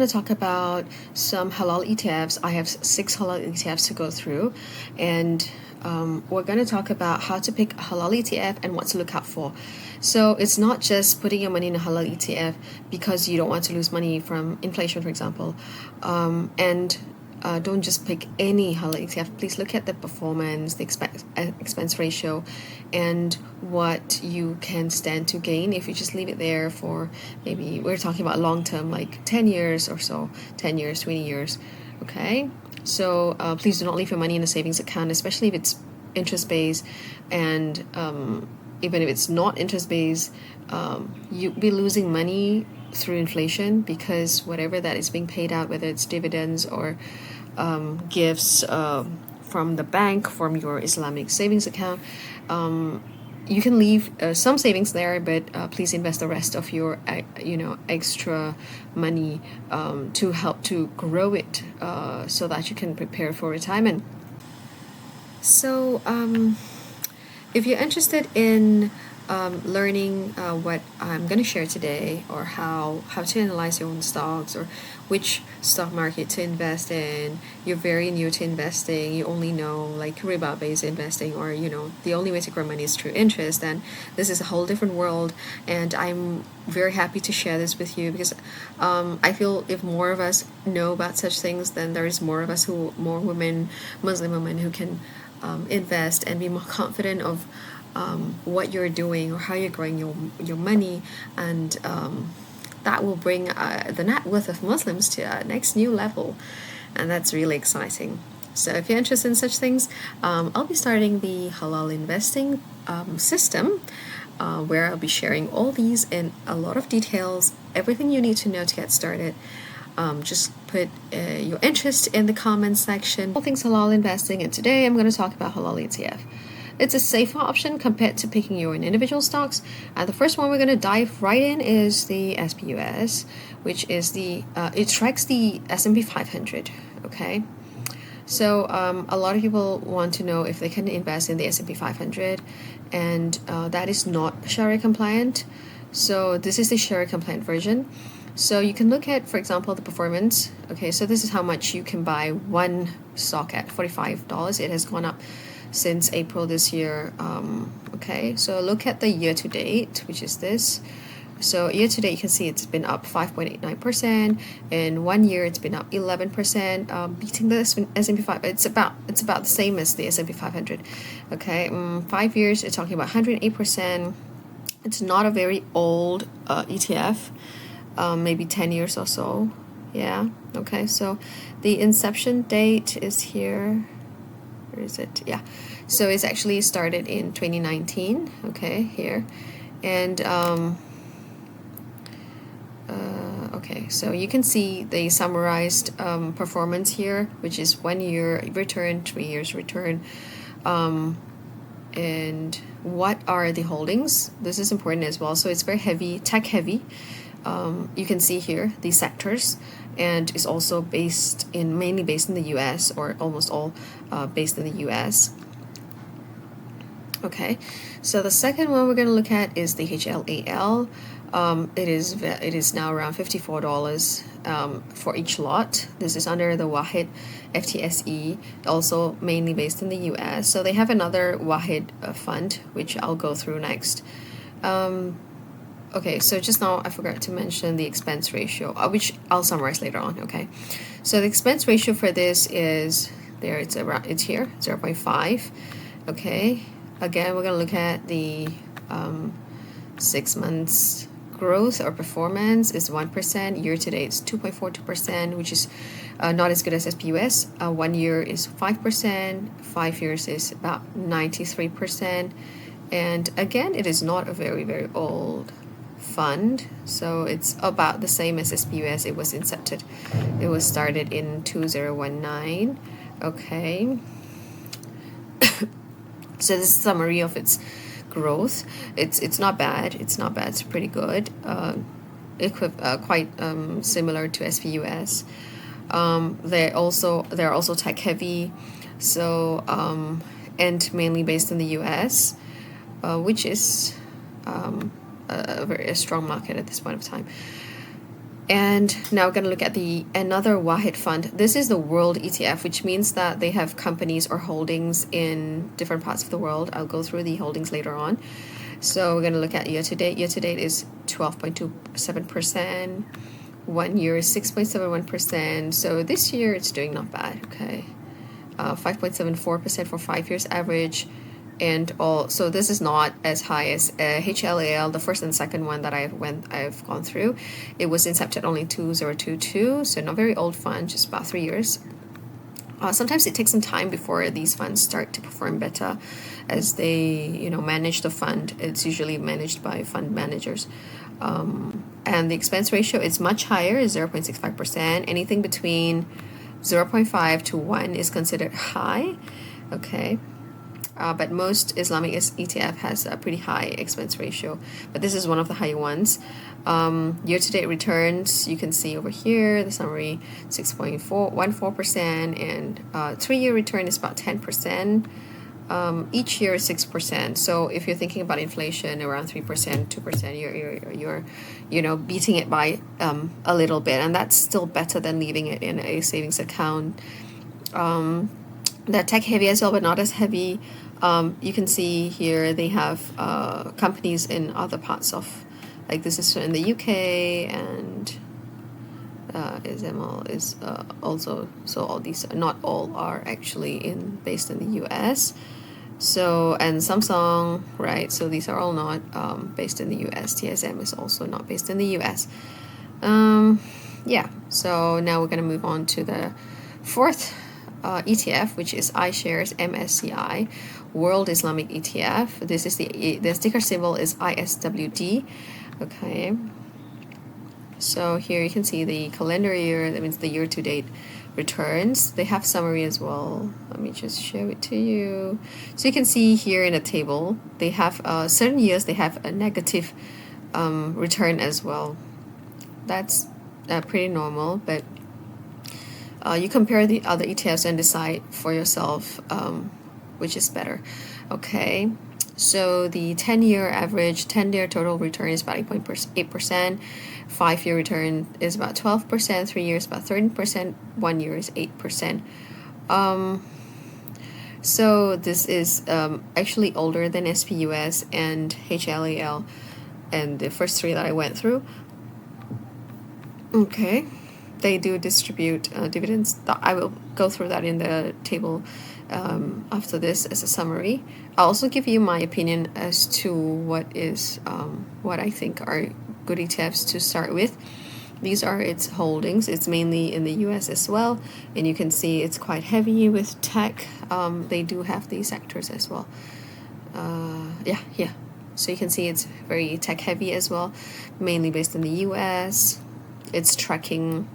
To talk about some halal ETFs. I have 6 halal ETFs to go through, and we're going to talk about how to pick a halal ETF and what to look out for. So it's not just putting your money in a halal ETF because you don't want to lose money from inflation, for example, and don't just pick any halal ETF. Please look at the performance, the expense ratio, and what you can stand to gain if you just leave it there for maybe, we're talking about long term, like 10 years or so, 10 years, 20 years. Okay, so please do not leave your money in a savings account, especially if it's interest based, and even if it's not interest based, you'll be losing money through inflation, because whatever that is being paid out, whether it's dividends or gifts from the bank, from your Islamic savings account, you can leave some savings there, but please invest the rest of your extra money to help to grow it, so that you can prepare for retirement. So if you're interested in learning what I'm going to share today, or how to analyze your own stocks, or which stock market to invest in, you're very new to investing, you only know like riba based investing, or the only way to grow money is through interest, then this is a whole different world, and I'm very happy to share this with you, because I feel if more of us know about such things, then there is more of us, more women, Muslim women, who can invest and be more confident of what you're doing or how you're growing your money, and that will bring the net worth of Muslims to a next new level, and that's really exciting. So if you're interested in such things, I'll be starting the halal investing system, where I'll be sharing all these in a lot of details, everything you need to know to get started. Just put your interest in the comments section. All things halal investing, and today I'm going to talk about halal ETF. It's a safer option compared to picking your own individual stocks. The first one we're going to dive right in is the SPUS, which is it tracks the S&P 500. Okay, so a lot of people want to know if they can invest in the S&P 500, and that is not Shariah-compliant. So this is the Shariah-compliant version. So you can look at, for example, the performance. Okay, so this is how much you can buy one stock at, $45. It has gone up since April this year. Okay, so look at the year to date, which is this. So year to date, you can see it's been up 5.89%. In 1 year, it's been up 11%, beating the S&P 5. It's about the same as the S&P 500. Okay, 5 years, it's talking about 108%. It's not a very old ETF. Maybe 10 years or so. Yeah, okay, so the inception date is here. Where is it? Yeah, so it's actually started in 2019. Okay, here, and okay, so you can see the summarized performance here, which is 1 year return, 3 years return, and what are the holdings. This is important as well. So it's very heavy, tech heavy. You can see here the sectors, and is also mainly based in the US, or almost all based in the US. Okay, so the second one we're going to look at is the HLAL. It is now around $54 for each lot. This is under the Wahid FTSE, also mainly based in the US. So they have another Wahid fund, which I'll go through next. Okay, so just now I forgot to mention the expense ratio, which I'll summarize later on. Okay, so the expense ratio for this is there. It's here, 0.5. Okay, again we're gonna look at the 6 months growth or performance is 1%. Year to date is 2.42%, which is not as good as SPUS. 1 year is 5%. 5 years is about 93%, and again it is not a very old fund, so it's about the same as SPUS. It was started in 2019. Okay, so this is a summary of its growth. It's not bad. It's pretty good. Quite similar to SPUS. They're also tech heavy, so and mainly based in the US, which is a very strong market at this point of time. And now we're going to look at the another Wahid fund. This is the world ETF, which means that they have companies or holdings in different parts of the world. I'll go through the holdings later on. So we're going to look at year to date. Year to date is 12.27%. 1 year is 6.71%. So this year it's doing not bad. Okay, 5.74% for 5 years average. And all, so this is not as high as HLAL, the first and second one that I've gone through. It was incepted only 2022, so not very old fund, just about 3 years. Sometimes it takes some time before these funds start to perform better, as they manage the fund. It's usually managed by fund managers. And the expense ratio is much higher, is 0.65%. Anything between 0.5 to 1 is considered high. Okay. But most Islamic ETF has a pretty high expense ratio, but this is one of the higher ones. Year-to-date returns, you can see over here, the summary, 6.14%, and 3-year return is about 10%. Each year is 6%. So if you're thinking about inflation around 3%, 2%, you're beating it by a little bit, and that's still better than leaving it in a savings account. They're tech heavy as well, but not as heavy. You can see here they have companies in other parts of, like this is in the UK, and ISML is also, so all these, not all are actually based in the US. So, and Samsung, right? So these are all not based in the US. TSM is also not based in the US. Yeah, so now we're going to move on to the fourth ETF, which is iShares MSCI World Islamic ETF. This is the ticker symbol is ISWD. Okay, so here you can see the calendar year, that means the year-to-date returns. They have summary as well. Let me just show it to you. So you can see here in the table, they have certain years they have a negative return as well. That's pretty normal, but you compare the other ETFs and decide for yourself which is better. Okay, so the 10-year average, 10-year total return is about 8%. 5-year return is about 12%. 3 years about 13%. 1 year is 8%. So this is actually older than SPUS and HLAL and the first three that I went through. Okay, they do distribute dividends. I will go through that in the table after this as a summary. I'll also give you my opinion as to what I think are good ETFs to start with. These are its holdings. It's mainly in the US as well, and you can see it's quite heavy with tech. They do have these sectors as well. Yeah. So you can see it's very tech heavy as well, mainly based in the US. It's tracking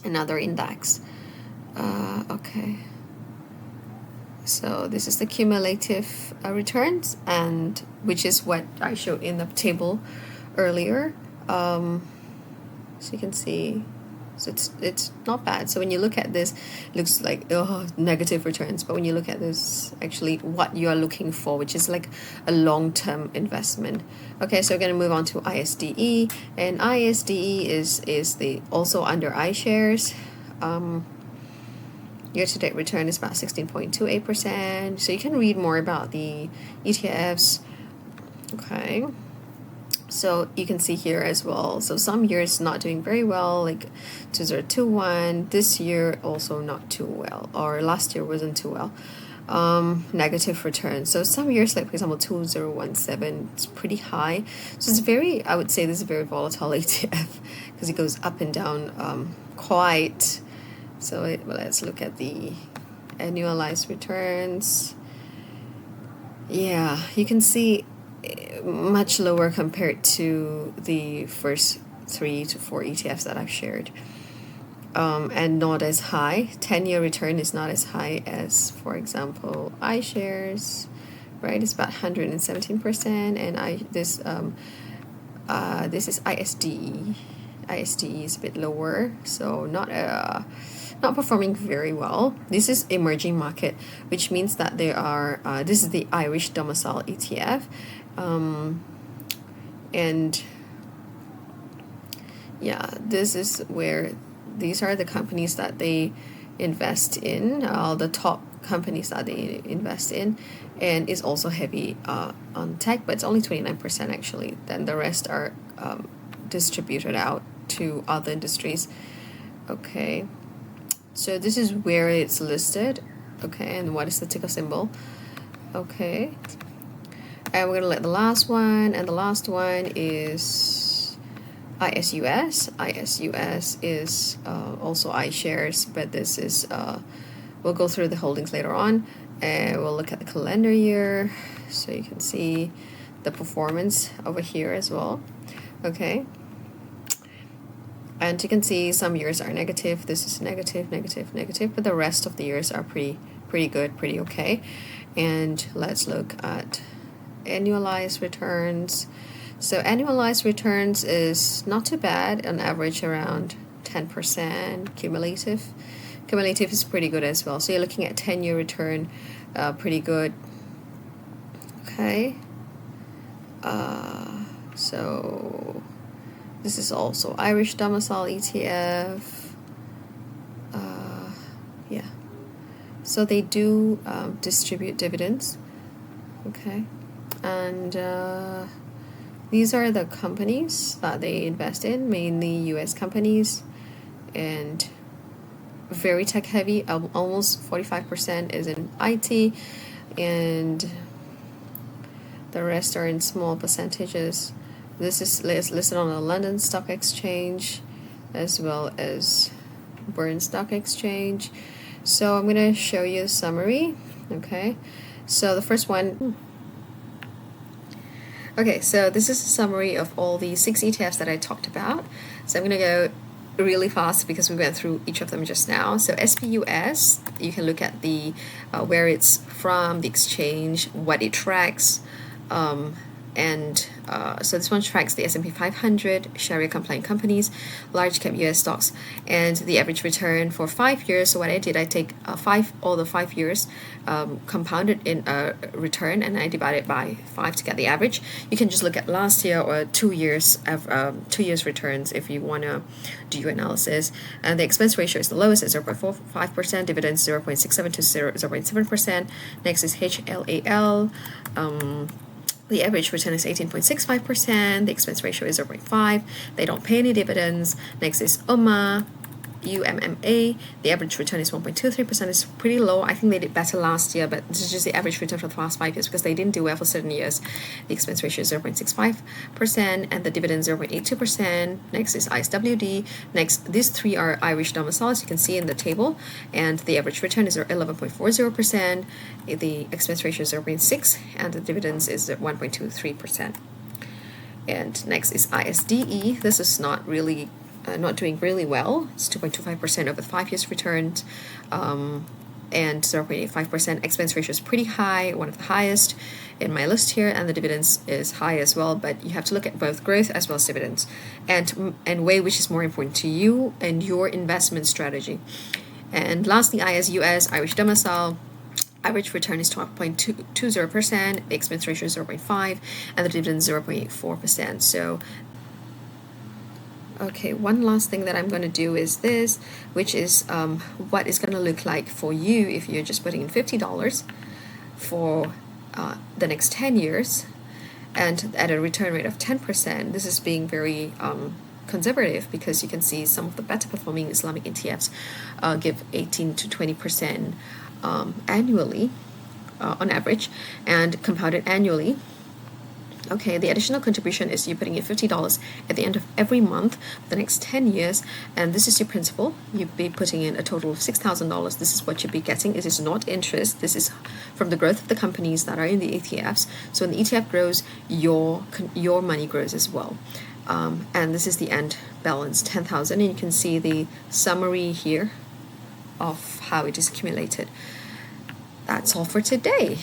another index. Okay. So this is the cumulative returns, and which is what I showed in the table earlier. So you can see, so it's not bad. So when you look at this, it looks like negative returns, but when you look at this, actually what you are looking for, which is like a long-term investment. Okay, so we're going to move on to ISDE, and ISDE is the also under iShares. Year-to-date return is about 16.28%. So you can read more about the ETFs. Okay. So you can see here as well. So some years not doing very well, like 2021. This year also not too well, or last year wasn't too well. Negative return. So some years, like for example 2017, it's pretty high. So it's very, I would say this is a very volatile ETF because it goes up and down quite. So let's look at the annualized returns. Yeah, you can see much lower compared to the first 3 to 4 ETFs that I've shared. And not as high. 10-year return is not as high as, for example, iShares, right? It's about 117%, and this is ISDE. ISDE is a bit lower, so not performing very well. This is emerging market, which means that there are this is the Irish domicile ETF, and yeah, this is where these are the companies that they invest in, the top companies that they invest in, and is also heavy on tech, but it's only 29% actually. Then the rest are distributed out to other industries. Okay, so this is where it's listed. Okay, and what is the ticker symbol? Okay, and we're gonna let the last one, and the last one is ISUS. ISUS is also iShares, but this is we'll go through the holdings later on, and we'll look at the calendar year, so you can see the performance over here as well. Okay, and you can see some years are negative. This is negative, negative, negative, but the rest of the years are pretty good, pretty okay. And let's look at annualized returns. So annualized returns is not too bad, on average around 10%. Cumulative is pretty good as well. So you're looking at 10-year return, pretty good. Okay. So this is also Irish domicile ETF. Yeah. So they do distribute dividends. Okay. And these are the companies that they invest in, mainly US companies, and very tech heavy. Almost 45% is in IT, and the rest are in small percentages. This is listed on the London Stock Exchange as well as Bern Stock Exchange. So I'm going to show you a summary. Okay, so the first one. Okay, so this is a summary of all the 6 ETFs that I talked about. So I'm going to go really fast because we went through each of them just now. So SPUS, you can look at the where it's from, the exchange, what it tracks, and so this one tracks the S&P 500 Shariah-compliant companies, large cap US stocks, and the average return for 5 years. So what I did, I take all the 5 years compounded in a return, and I divide it by 5 to get the average. You can just look at last year or 2 years of 2 years returns if you want to do your analysis. And the expense ratio is the lowest at 0.45%, dividends 0.67 to 0.7%. Next is HLAL. The average return is 18.65%. The expense ratio is 0.5. They don't pay any dividends. Next is UMMA. The average return is 1.23%. It's pretty low. I think they did better last year, but this is just the average return for the last 5 years because they didn't do well for certain years. The expense ratio is 0.65%, and the dividend 0.82%. Next is ISWD. Next, these 3 are Irish domiciles, you can see in the table, and the average return is 11.40%. The expense ratio is 0.6, and the dividends is 1.23%. And next is ISDE. This is not doing really well. It's 2.25% over 5 years returns, and 0.85%. Expense ratio is pretty high, one of the highest in my list here, and the dividends is high as well. But you have to look at both growth as well as dividends, and weigh which is more important to you and your investment strategy. And lastly, ISUS, Irish domicile. Average return is 12.20%. The expense ratio is 0.5, and the dividend 0.84%. So. Okay, one last thing that I'm going to do is this, which is what it's going to look like for you if you're just putting in $50 for the next 10 years and at a return rate of 10%. This is being very conservative because you can see some of the better performing Islamic ETFs give 18 to 20% annually on average and compounded annually. Okay, the additional contribution is you putting in $50 at the end of every month for the next 10 years, and this is your principal. You'd be putting in a total of $6,000. This is what you'd be getting. It is not interest. This is from the growth of the companies that are in the ETFs. So when the ETF grows, your money grows as well. And this is the end balance, 10,000, and you can see the summary here of how it is accumulated. That's all for today.